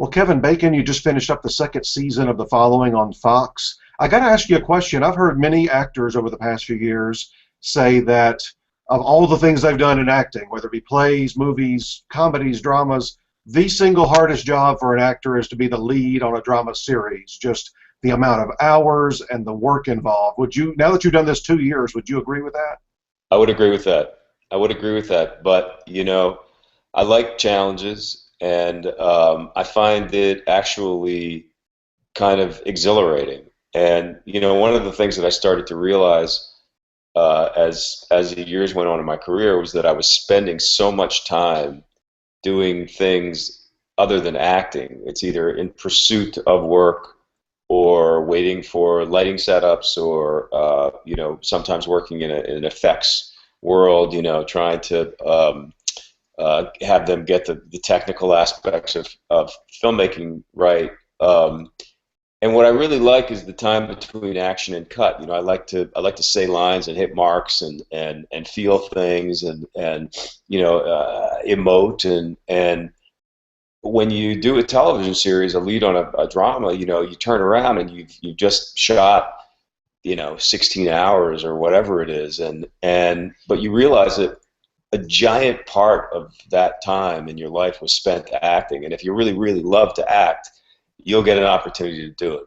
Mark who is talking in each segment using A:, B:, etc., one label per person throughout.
A: Well, Kevin Bacon, you just finished up the second season of The Following on Fox. I got to ask you a question. I've heard many actors over the past few years say that of all the things they've done in acting, whether it be plays, movies, comedies, dramas, the single hardest job for an actor is to be the lead on a drama series. Just the amount of hours and the work involved. Would you, now that you've done this 2 years, would you agree with that?
B: I would agree with that. I would agree with that. But, I like challenges, and I find it actually kind of exhilarating. And, one of the things that I started to realize as the years went on in my career was that I was spending so much time doing things other than acting. It's either in pursuit of work or waiting for lighting setups or, sometimes working in an effects world, trying to have them get the technical aspects of filmmaking right. And what I really like is the time between action and cut. I like to say lines and hit marks and feel things and emote and when you do a television series, a lead on a drama, you turn around and you've just shot 16 hours or whatever it is, but you realize that a giant part of that time in your life was spent acting, and if you really, really love to act, you'll get an opportunity to do it.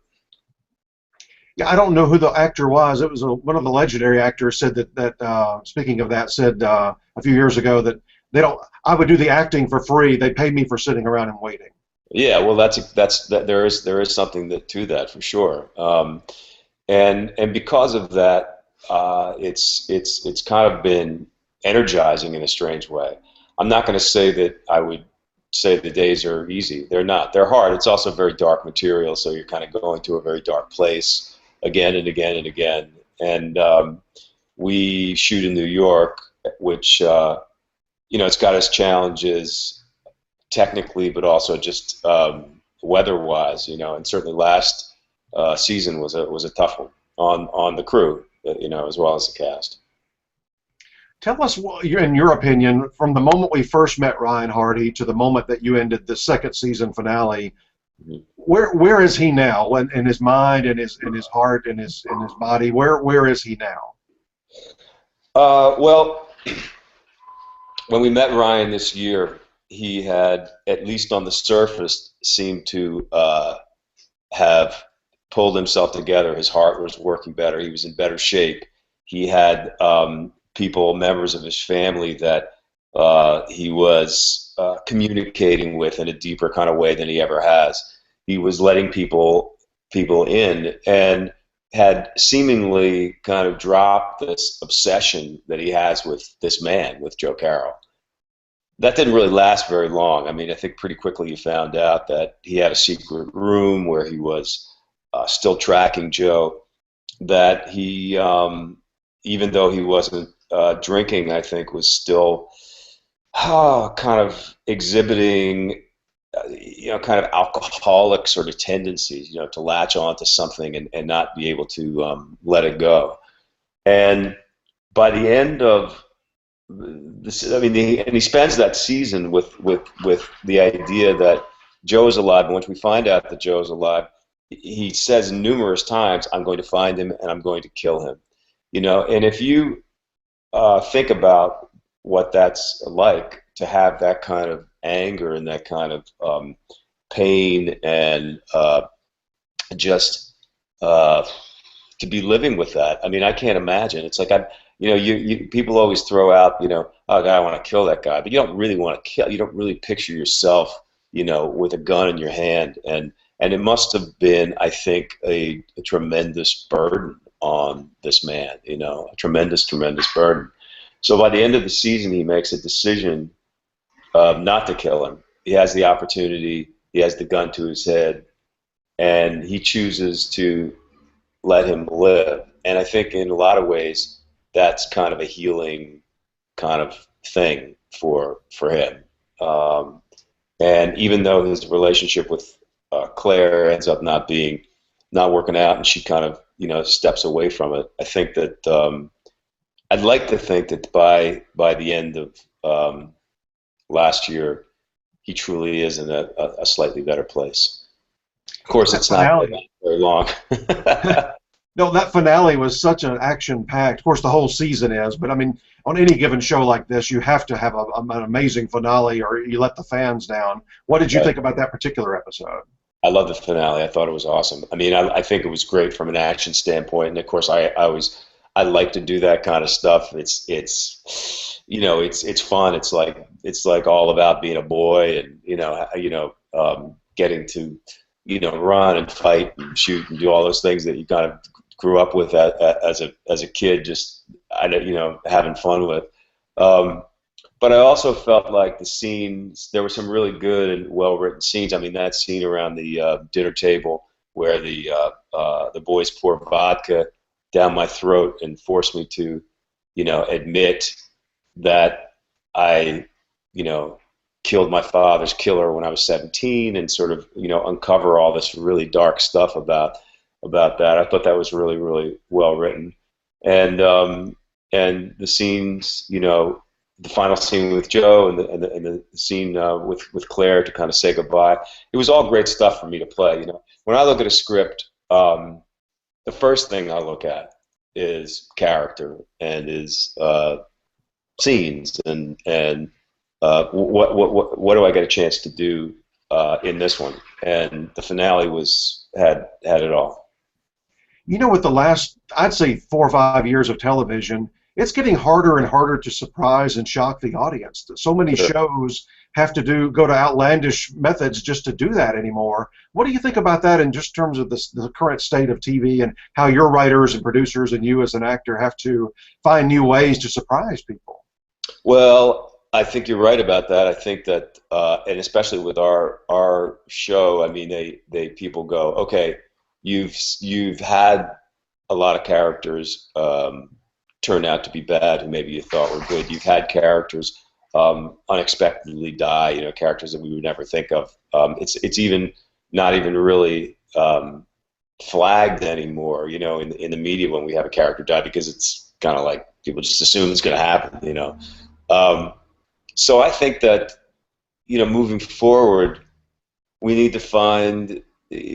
A: Yeah, I don't know who the actor was. It was one of the legendary actors said that speaking of that, said a few years ago that they don't. I would do the acting for free. They pay me for sitting around and waiting.
B: Yeah, well, there is something to that for sure, and because of that, it's kind of been energizing in a strange way. I'm not going to say that I would say the days are easy. They're not. They're hard. It's also very dark material, so you're kind of going to a very dark place again and again and again. And we shoot in New York, which it's got its challenges technically, but also just weather-wise. And certainly last season was a tough one on the crew, as well as the cast.
A: Tell us, in your opinion, from the moment we first met Ryan Hardy to the moment that you ended the second season finale, where is he now? In his mind, in his heart, in his body, where is he now?
B: Well, when we met Ryan this year, he had, at least on the surface, seemed to have pulled himself together. His heart was working better. He was in better shape. He had members of his family that he was communicating with in a deeper kind of way than he ever has. He was letting people in and had seemingly kind of dropped this obsession that he has with this man, with Joe Carroll. That didn't really last very long. I mean, I think pretty quickly you found out that he had a secret room where he was still tracking Joe, that he, even though he wasn't drinking, I think, was still kind of exhibiting, kind of alcoholic sort of tendencies, to latch on to something and not be able to let it go. And by the end of this, I mean, and he spends that season with the idea that Joe's alive. And once we find out that Joe's alive, he says numerous times, "I'm going to find him and I'm going to kill him." And if you think about what that's like, to have that kind of anger and that kind of pain and just to be living with that. I mean, I can't imagine. It's like people always throw out, oh God, I want to kill that guy, but you don't really want to kill. You don't really picture yourself, with a gun in your hand, and it must have been, I think, a tremendous burden on this man, a tremendous, tremendous burden. So by the end of the season, he makes a decision not to kill him. He has the opportunity, he has the gun to his head, and he chooses to let him live. And I think in a lot of ways, that's kind of a healing kind of thing for him. And even though his relationship with Claire ends up not working out, and she kind of steps away from it, I think that I'd like to think that by the end of last year, he truly is in a slightly better place. Of course,
A: That
B: it's not
A: finale.
B: very long.
A: No, that finale was such an action-packed. Of course, the whole season is, but I mean, on any given show like this, you have to have an amazing finale, or you let the fans down. What did you
B: Right.
A: think about that particular episode?
B: I love the finale. I thought it was awesome. I mean, I think it was great from an action standpoint, and of course, I like to do that kind of stuff. It's fun. It's like all about being a boy, and getting to run and fight and shoot and do all those things that you kind of grew up with as a kid, just having fun with. Um, But I also felt like the scenes, there were some really good and well-written scenes. I mean, that scene around the dinner table where the boys pour vodka down my throat and force me to, admit that I, you know, killed my father's killer when I was 17, and sort of, uncover all this really dark stuff about that. I thought that was really, really well written. And the scenes, the final scene with Joe, and the scene with Claire to kind of say goodbye. It was all great stuff for me to play. When I look at a script, the first thing I look at is character and is scenes, and what do I get a chance to do in this one? And the finale had it all.
A: With the last, I'd say 4 or 5 years of television, it's getting harder and harder to surprise and shock the audience. So many
B: Sure.
A: shows have to go to outlandish methods just to do that anymore. What do you think about that in just terms of the current state of TV, and how your writers and producers and you as an actor have to find new ways to surprise people?
B: Well, I think you're right about that. I think that, and especially with our show, I mean, they people go, okay, you've had a lot of characters turn out to be bad who maybe you thought were good. You've had characters unexpectedly die, characters that we would never think of. It's even not even really flagged anymore, in the media when we have a character die, because it's kind of like people just assume it's going to happen. Um, so I think that, moving forward, we need to find,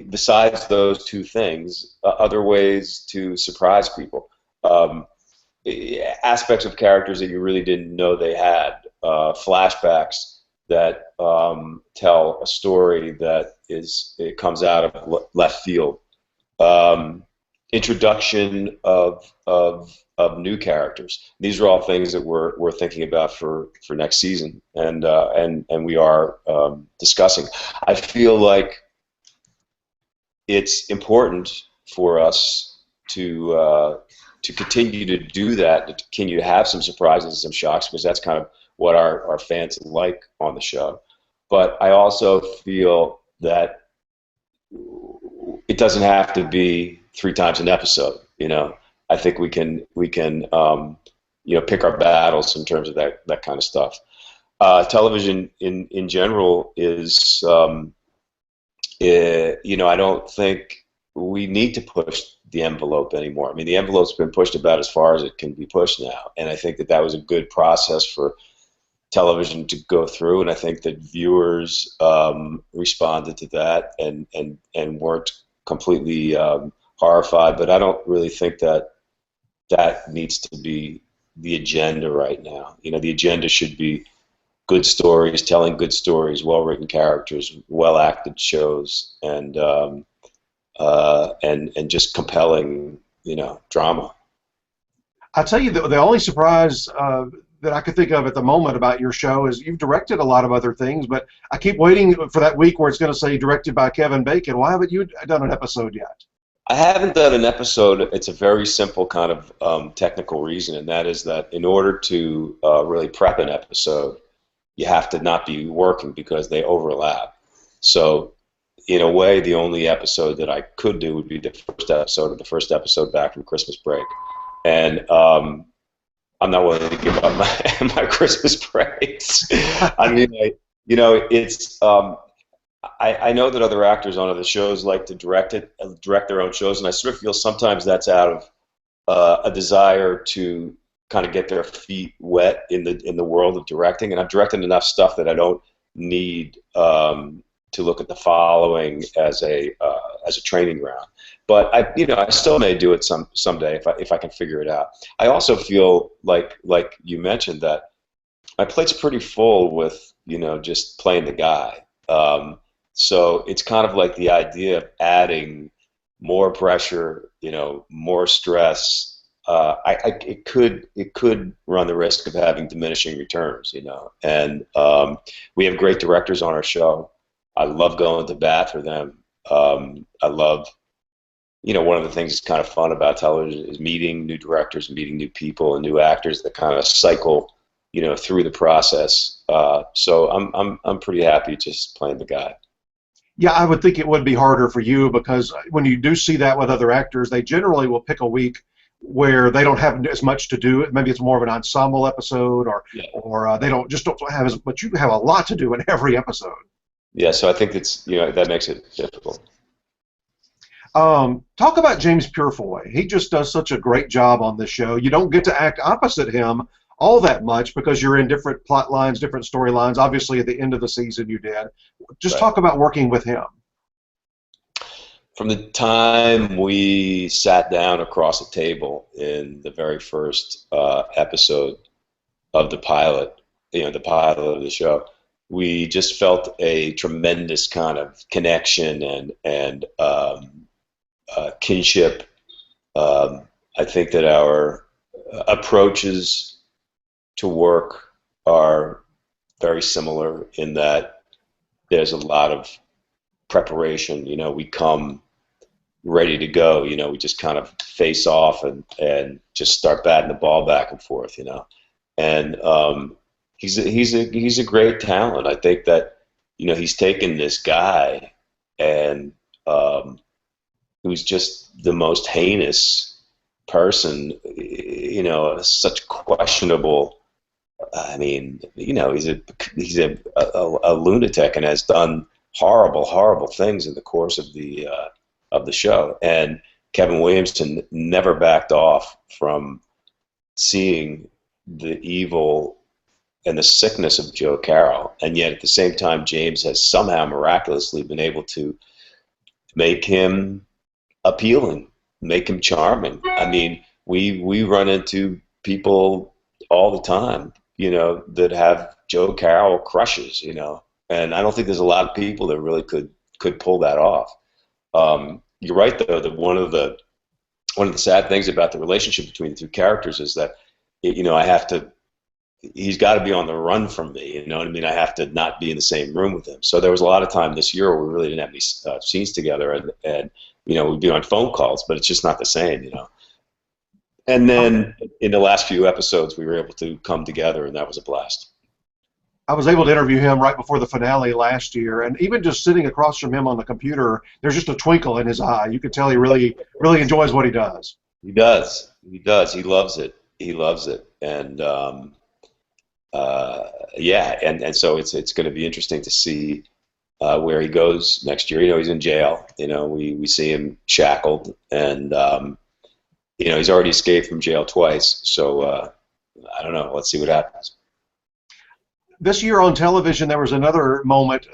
B: besides those two things, other ways to surprise people. Aspects of characters that you really didn't know they had, flashbacks that tell a story that it comes out of left field, introduction of new characters. These are all things that we're thinking about for next season, and we are discussing. I feel like it's important for us to continue to do that, to continue to have some surprises and some shocks, because that's kind of what our fans like on the show. But I also feel that it doesn't have to be 3 times an episode. I think we can pick our battles in terms of that kind of stuff. Television in general is, I don't think we need to push the envelope anymore. I mean, the envelope's been pushed about as far as it can be pushed now, and I think that was a good process for television to go through, and I think that viewers responded to that and weren't completely horrified. But I don't really think that needs to be the agenda right now. The agenda should be good stories, telling good stories, well-written characters, well-acted shows, and just compelling, drama.
A: I'll tell you, the only surprise that I could think of at the moment about your show is you've directed a lot of other things, but I keep waiting for that week where it's going to say directed by Kevin Bacon. Why haven't you done an episode yet?
B: I haven't done an episode. It's a very simple kind of technical reason, and that is that in order to really prep an episode, you have to not be working because they overlap. So, in a way, the only episode that I could do would be the first episode back from Christmas break. And I'm not willing to give up my Christmas breaks. I mean, it's I know that other actors on other shows like to direct their own shows, and I sort of feel sometimes that's out of a desire to kind of get their feet wet in the world of directing. And I've directed enough stuff that I don't need to look at the Following as a training ground. But I still may do it someday if I can figure it out. I also feel like you mentioned that my plate's pretty full with just playing the guy. So it's kind of like the idea of adding more pressure, more stress. It could run the risk of having diminishing returns, And we have great directors on our show. I love going to bat for them. I love, one of the things that's kind of fun about television is meeting new directors, meeting new people and new actors that kind of cycle, through the process. So I'm pretty happy just playing the guy.
A: Yeah, I would think it would be harder for you because when you do see that with other actors, they generally will pick a week where they don't have as much to do. Maybe it's more of an ensemble episode, or they don't have as, but you have a lot to do in every episode.
B: Yeah, so I think it's that makes it difficult.
A: Talk about James Purefoy. He just does such a great job on this show. You don't get to act opposite him all that much because you're in different plot lines, different storylines. Obviously, at the end of the season, you did. Just talk about working with him.
B: From the time we sat down across a table in the very first episode of the pilot, the pilot of the show, we just felt a tremendous kind of connection and kinship. I think that our approaches to work are very similar in that there's a lot of preparation. We come ready to go. We just kind of face off and just start batting the ball back and forth. And he's a great talent. I think that he's taken this guy and who's just the most heinous person. Such questionable. I mean, he's a lunatic and has done horrible things in the course of the show. And Kevin Williamson never backed off from seeing the evil and the sickness of Joe Carroll, and yet at the same time, James has somehow miraculously been able to make him appealing, make him charming. I mean, we run into people all the time, that have Joe Carroll crushes, and I don't think there's a lot of people that really could pull that off. You're right, though, that one of the sad things about the relationship between the two characters is that, he's got to be on the run from me, you know what I mean? I have to not be in the same room with him. So there was a lot of time this year where we really didn't have any scenes together, and we'd be on phone calls, but it's just not the same, And then in the last few episodes, we were able to come together, and that was a blast.
A: I was able to interview him right before the finale last year, and even just sitting across from him on the computer, there's just a twinkle in his eye. You could tell he really enjoys what he does.
B: He does. He loves it. And and so it's going to be interesting to see where he goes next year. He's in jail. We see him shackled, and he's already escaped from jail twice. So I don't know. Let's see what happens.
A: This year on television, there was another moment,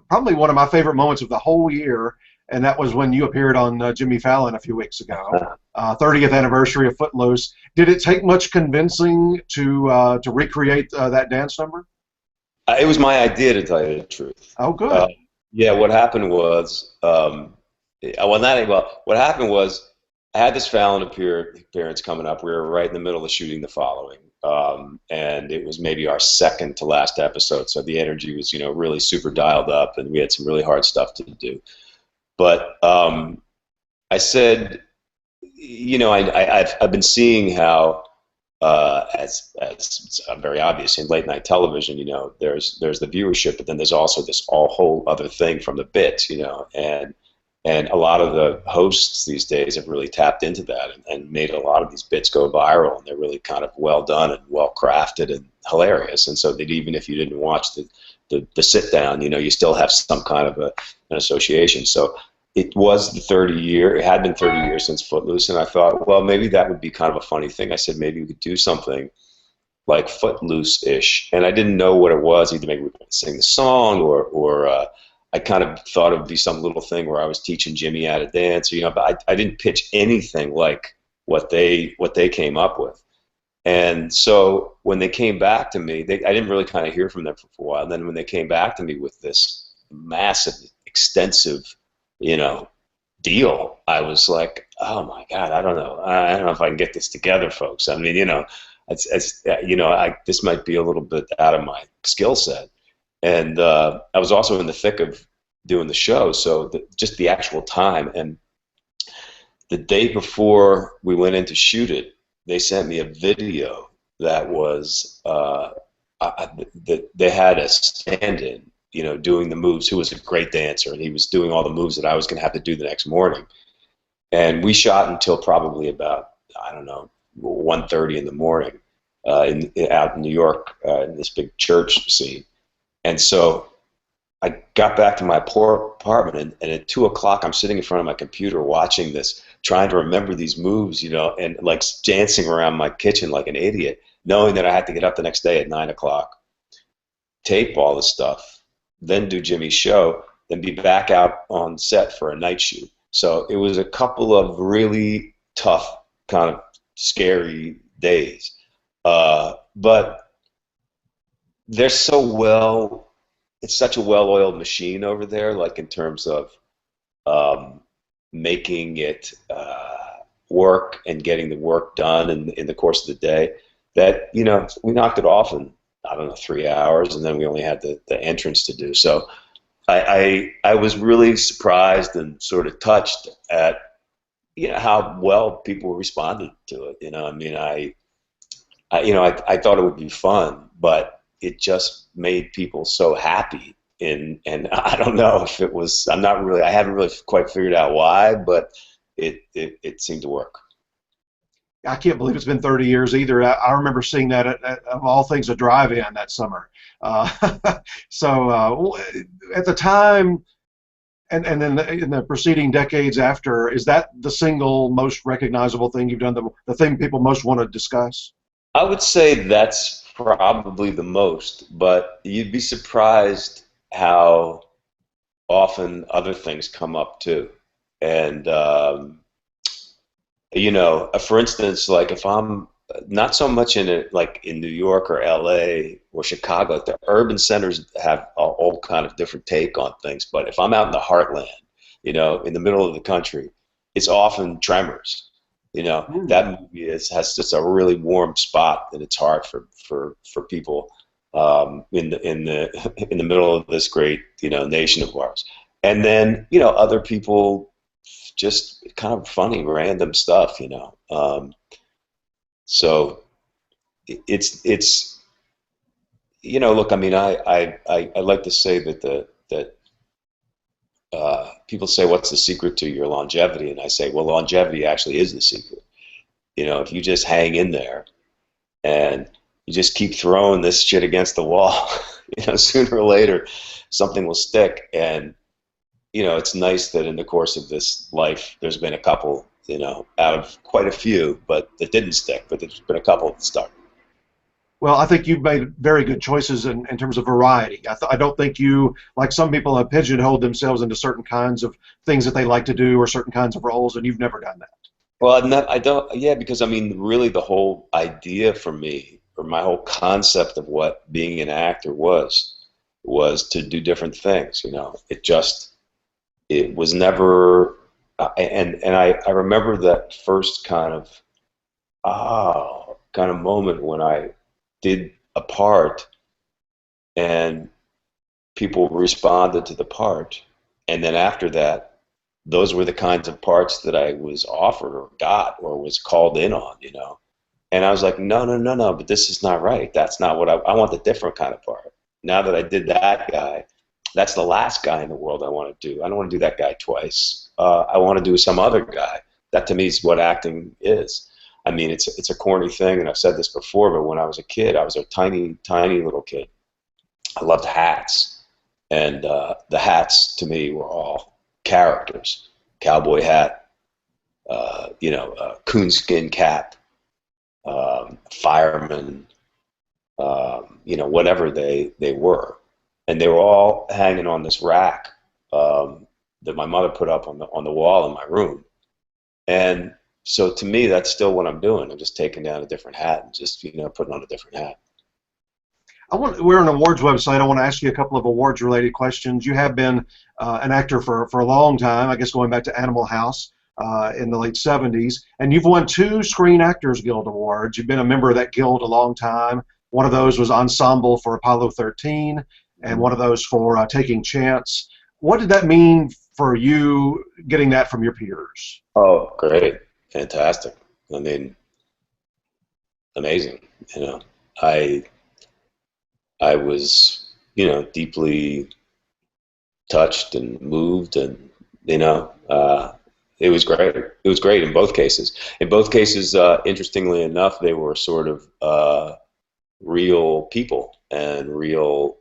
A: probably one of my favorite moments of the whole year, and that was when you appeared on Jimmy Fallon a few weeks ago, 30th anniversary of Footloose. Did it take much convincing to recreate that dance number?
B: It was my idea, to tell you the truth.
A: Oh, good.
B: What happened was, what happened was, I had this Fallon appearance coming up. We were right in the middle of shooting The Following, and it was maybe our second to last episode, so the energy was, really super dialed up, and we had some really hard stuff to do. But I said, I've been seeing how, as very obvious in late night television, there's the viewership, but then there's also this whole other thing from the bits, and a lot of the hosts these days have really tapped into that and made a lot of these bits go viral, and they're really kind of well done and well crafted and hilarious. And so that even if you didn't watch the sit down, you still have some kind of an association. So it was it had been 30 years since Footloose, and I thought, well, maybe that would be kind of a funny thing. I said maybe we could do something like Footloose-ish, and I didn't know what it was. Either maybe we were going to sing the song, or I kind of thought it would be some little thing where I was teaching Jimmy how to dance, but I didn't pitch anything like what they came up with. And so when they came back to me, I didn't really kind of hear from them for a while. And then when they came back to me with this massive, extensive, you know, deal, I was like, oh my God, I don't know. I don't know if I can get this together, folks. I mean, this might be a little bit out of my skill set. And I was also in the thick of doing the show, so just the actual time. And the day before we went in to shoot it, they sent me a video that was that they had a stand-in, doing the moves, who was a great dancer, and he was doing all the moves that I was going to have to do the next morning. And we shot until probably about, I don't know, 1:30 in the morning out in New York in this big church scene. And so I got back to my poor apartment, and at 2 o'clock, I'm sitting in front of my computer watching this, trying to remember these moves, and like dancing around my kitchen like an idiot, knowing that I had to get up the next day at 9 o'clock, tape all the stuff, then do Jimmy's show, then be back out on set for a night shoot. So it was a couple of really tough, kind of scary days. But they're it's such a well-oiled machine over there, like in terms of making it work and getting the work done in the course of the day, that, we knocked it off in, I don't know, 3 hours, and then we only had the entrance to do. So I was really surprised and sort of touched at, how well people responded to it. I thought it would be fun, but it just made people so happy. And I don't know if it was, I haven't really quite figured out why, but it seemed to work.
A: I can't believe it's been 30 years either. I remember seeing that of all things, a drive-in that summer. So at the time, and then in the preceding decades after, is that the single most recognizable thing you've done, the thing people most want to discuss?
B: I would say that's probably the most, but you'd be surprised how often other things come up too. And for instance, like if I'm not so much in it, like in New York or LA or Chicago, the urban centers have all kind of different take on things. But if I'm out in the heartland, in the middle of the country, it's often Tremors. That movie has just a really warm spot in its heart for people in the middle of this great nation of ours. And then other people, just kind of funny random stuff. So it's look, I mean, I like to say that people say, what's the secret to your longevity? And I say, well, longevity actually is the secret. If you just hang in there and you just keep throwing this shit against the wall, sooner or later something will stick. And, it's nice that in the course of this life, there's been a couple, out of quite a few, but that didn't stick, but there's been a couple that stuck.
A: Well, I think you've made very good choices in terms of variety. I don't think you, like some people, have pigeonholed themselves into certain kinds of things that they like to do or certain kinds of roles, and you've never done that.
B: Well, I don't, yeah, because I mean, really the whole idea for me, or my whole concept of what being an actor was to do different things, it was never, and I remember that first kind of moment when I did a part and people responded to the part, and then after that, those were the kinds of parts that I was offered or got or was called in on, and I was like, no, but this is not right. That's not what I want, the different kind of part. Now that I did that guy, that's the last guy in the world I want to do. I don't want to do that guy twice. I want to do some other guy. That to me is what acting is. I mean, it's a corny thing, and I've said this before, but when I was a kid, I was a tiny, tiny little kid. I loved hats, and the hats to me were all characters. Cowboy hat, coonskin cap, fireman, whatever they were, and they were all hanging on this rack that my mother put up on the wall in my room. And so to me, that's still what I'm doing. I'm just taking down a different hat and just putting on a different hat.
A: We're an awards website. I want to ask you a couple of awards-related questions. You have been an actor for a long time, I guess going back to Animal House in the late 70s, and you've won 2 Screen Actors Guild Awards. You've been a member of that guild a long time. One of those was Ensemble for Apollo 13, and one of those for Taking Chance. What did that mean for you getting that from your peers?
B: Oh, great. Fantastic. I mean, amazing. I was, deeply touched and moved, and it was great. It was great in both cases. In both cases, interestingly enough, they were sort of real people and real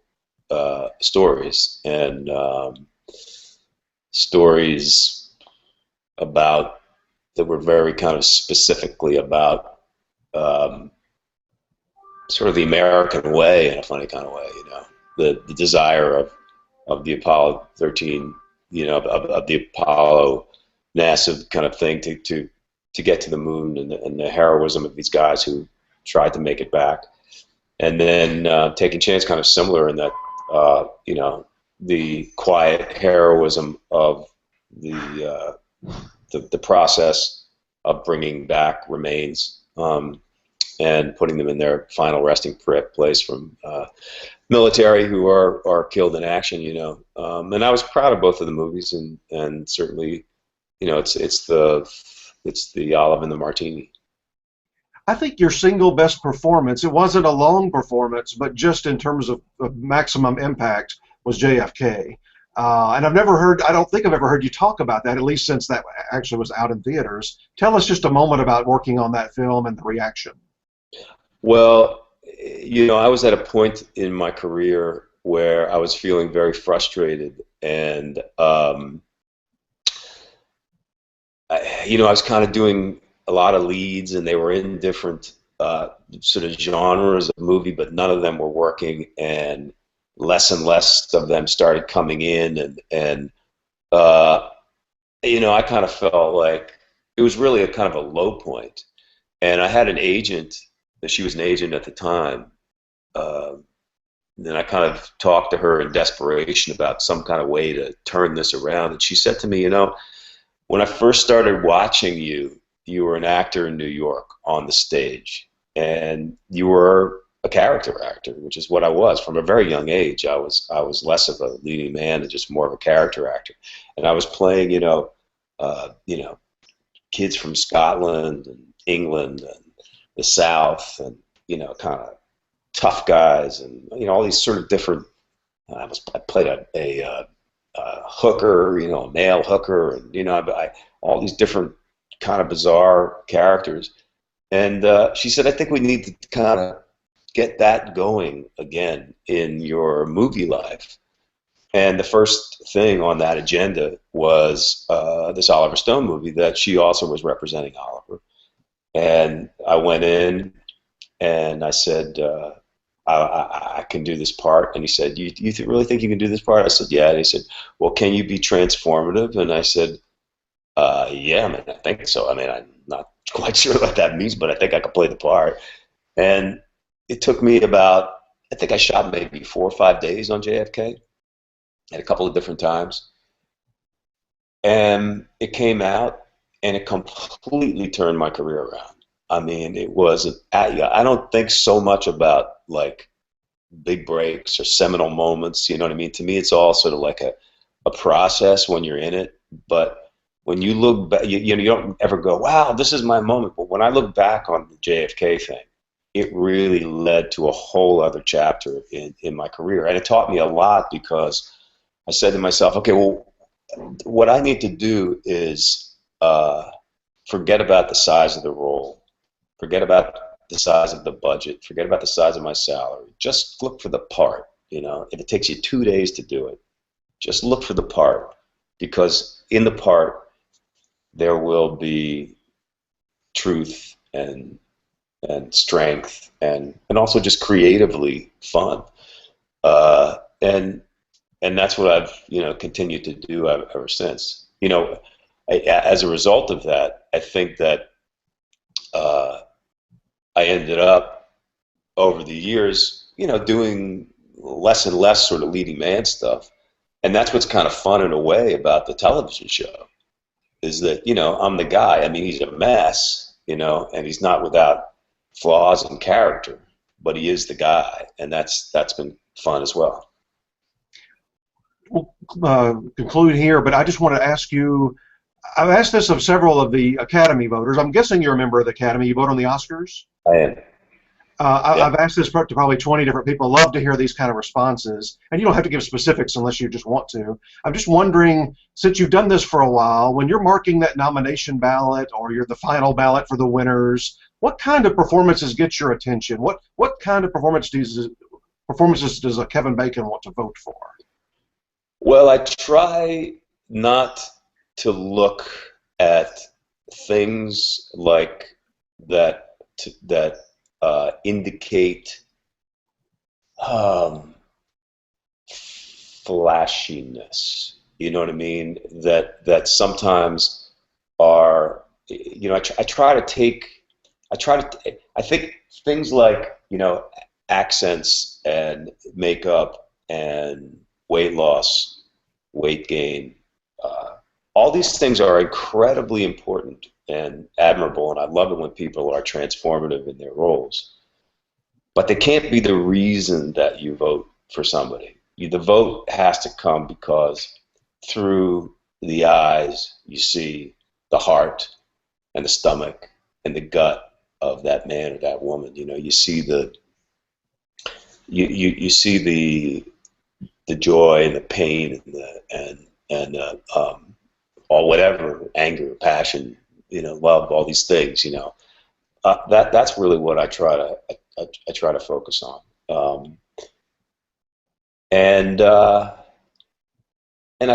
B: stories, and stories about that were very kind of specifically about sort of the American way in a funny kind of way, the desire of the Apollo 13, of the Apollo NASA kind of thing to get to the moon, and the heroism of these guys who tried to make it back. And then Taking Chance, kind of similar in that, the quiet heroism of the process of bringing back remains and putting them in their final resting place from military who are killed in action. And I was proud of both of the movies, and certainly, it's the olive in the martini.
A: I think your single best performance, it wasn't a long performance, but just in terms of maximum impact, was JFK. And I don't think I've ever heard you talk about that, at least since that actually was out in theaters. Tell us just a moment about working on that film and the reaction.
B: Well, I was at a point in my career where I was feeling very frustrated, and I was kind of doing a lot of leads, and they were in different sort of genres of movie, but none of them were working, and less of them started coming in, and I kind of felt like it was really a kind of a low point. And I had an agent. She was an agent at the time. Then I kind of talked to her in desperation about some kind of way to turn this around, and she said to me, when I first started watching you, you were an actor in New York on the stage, and you were a character actor, which is what I was from a very young age. I was less of a leading man and just more of a character actor, and I was playing, kids from Scotland and England and the South, and kind of tough guys, and all these sort of different. I played a hooker, a male hooker, and all these different kind of bizarre characters. And she said, I think we need to kind of get that going again in your movie life. And the first thing on that agenda was this Oliver Stone movie that she also was representing Oliver. And I went in and I said, I can do this part. And he said, you really think you can do this part? I said, yeah. And he said, well, can you be transformative? And I said, yeah, I think so. I'm not quite sure what that means, but I think I could play the part. And it took me about, I think I shot maybe 4 or 5 days on JFK at a couple of different times. And it came out, and it completely turned my career around. It was, I don't think so much about like big breaks or seminal moments, you know what I mean? To me, it's all sort of like a process when you're in it. But when you look back, you don't ever go, wow, this is my moment. But when I look back on the JFK thing, it really led to a whole other chapter in my career. And it taught me a lot, because I said to myself, okay, well, what I need to do is forget about the size of the role, forget about the size of the budget, forget about the size of my salary. Just look for the part. If it takes you 2 days to do it, just look for the part, because in the part there will be truth and strength and also just creatively fun. And that's what I've continued to do ever since. As a result of that, I think that I ended up over the years, doing less and less sort of leading man stuff, and that's what's kind of fun in a way about the television show is that I'm the guy. I mean, he's a mess, and he's not without flaws and character, but he is the guy, and that's been fun as well.
A: We'll conclude here, but I just want to ask you, I've asked this of several of the Academy voters. I'm guessing you're a member of the Academy. You vote on the Oscars?
B: I am. Yeah.
A: I've asked this to probably 20 different people. I love to hear these kind of responses. And you don't have to give specifics unless you just want to. I'm just wondering, since you've done this for a while, when you're marking that nomination ballot or you're the final ballot for the winners, what kind of performances get your attention? What kind of performances does a Kevin Bacon want to vote for?
B: Well, I try not to look at things like that indicate flashiness. You know what I mean? That sometimes are. I think things like accents and makeup and weight loss, weight gain. All these things are incredibly important and admirable, and I love it when people are transformative in their roles. But they can't be the reason that you vote for somebody. The vote has to come because through the eyes you see the heart and the stomach and the gut of that man or that woman. You see you see the joy and the pain and all whatever, anger, passion, love, all these things, that's really what I try to focus on. And I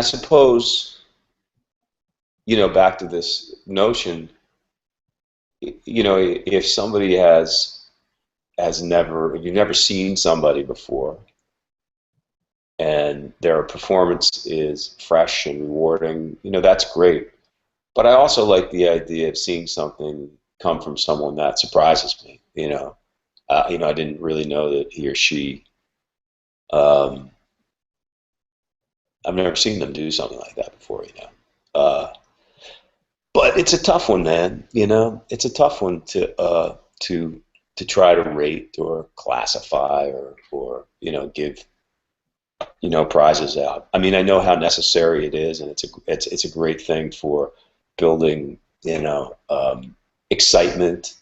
B: suppose, back to this notion, if somebody if you've never seen somebody before, and their performance is fresh and rewarding, that's great. But I also like the idea of seeing something come from someone that surprises me. I didn't really know that he or she. I've never seen them do something like that before. But it's a tough one, man. It's a tough one to try to rate or classify or give prizes out. I mean, I know how necessary it is, and it's a great thing for building, excitement.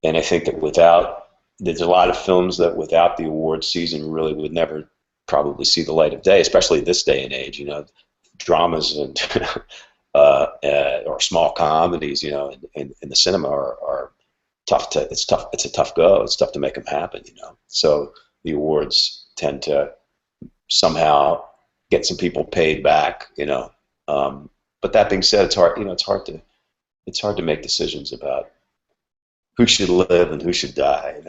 B: And I think that there's a lot of films that without the award season really would never probably see the light of day, especially this day and age. Dramas and or small comedies, in the cinema are tough to. It's tough. It's a tough go. It's tough to make them happen. So the awards tend to somehow get some people paid back, But that being said, it's hard. It's hard to make decisions about who should live and who should die.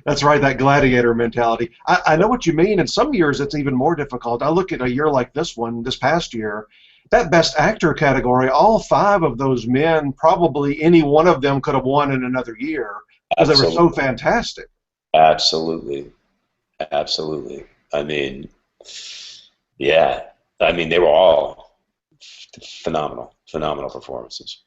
A: That's right, that gladiator mentality. I know what you mean. In some years, it's even more difficult. I look at a year like this past year, that Best Actor category, all 5 of those men, probably any one of them could have won in another year because they were so fantastic.
B: Absolutely. I mean, yeah. I mean, they were all phenomenal performances.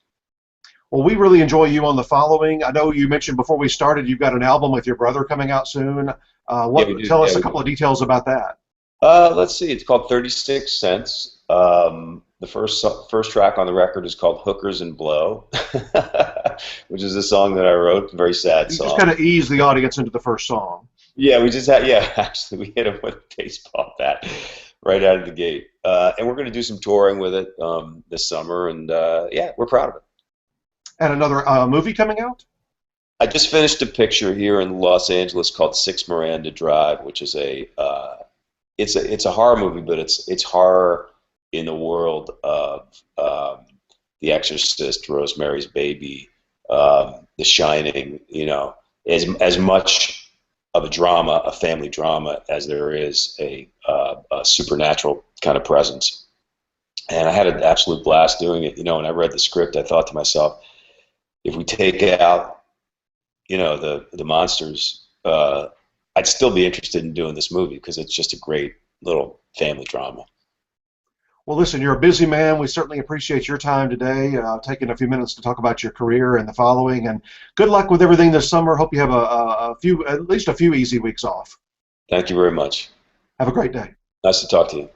A: Well, we really enjoy you on The Following. I know you mentioned before we started you've got an album with your brother coming out soon. Tell us a couple of details about that.
B: Let's see. It's called 36 Cents. The first track on the record is called Hookers and Blow, which is a song that I wrote, a very sad song.
A: You just kind of ease the audience into the first song.
B: Yeah, actually, we hit him with a baseball bat right out of the gate. And we're going to do some touring with it this summer, and we're proud of it. And
A: another movie coming out?
B: I just finished a picture here in Los Angeles called 6 Miranda Drive, which is it's a horror movie, but it's horror in the world of The Exorcist, Rosemary's Baby, The Shining, you know, as much of a drama, a family drama, as there is a supernatural kind of presence. And I had an absolute blast doing it. You know, when I read the script, I thought to myself, if we take out, you know, the monsters, I'd still be interested in doing this movie because it's just a great little family drama.
A: Well, listen, you're a busy man. We certainly appreciate your time today, taking a few minutes to talk about your career and the following. And good luck with everything this summer. Hope you have a few, at least a few easy weeks off.
B: Thank you very much.
A: Have a great day.
B: Nice to talk to you.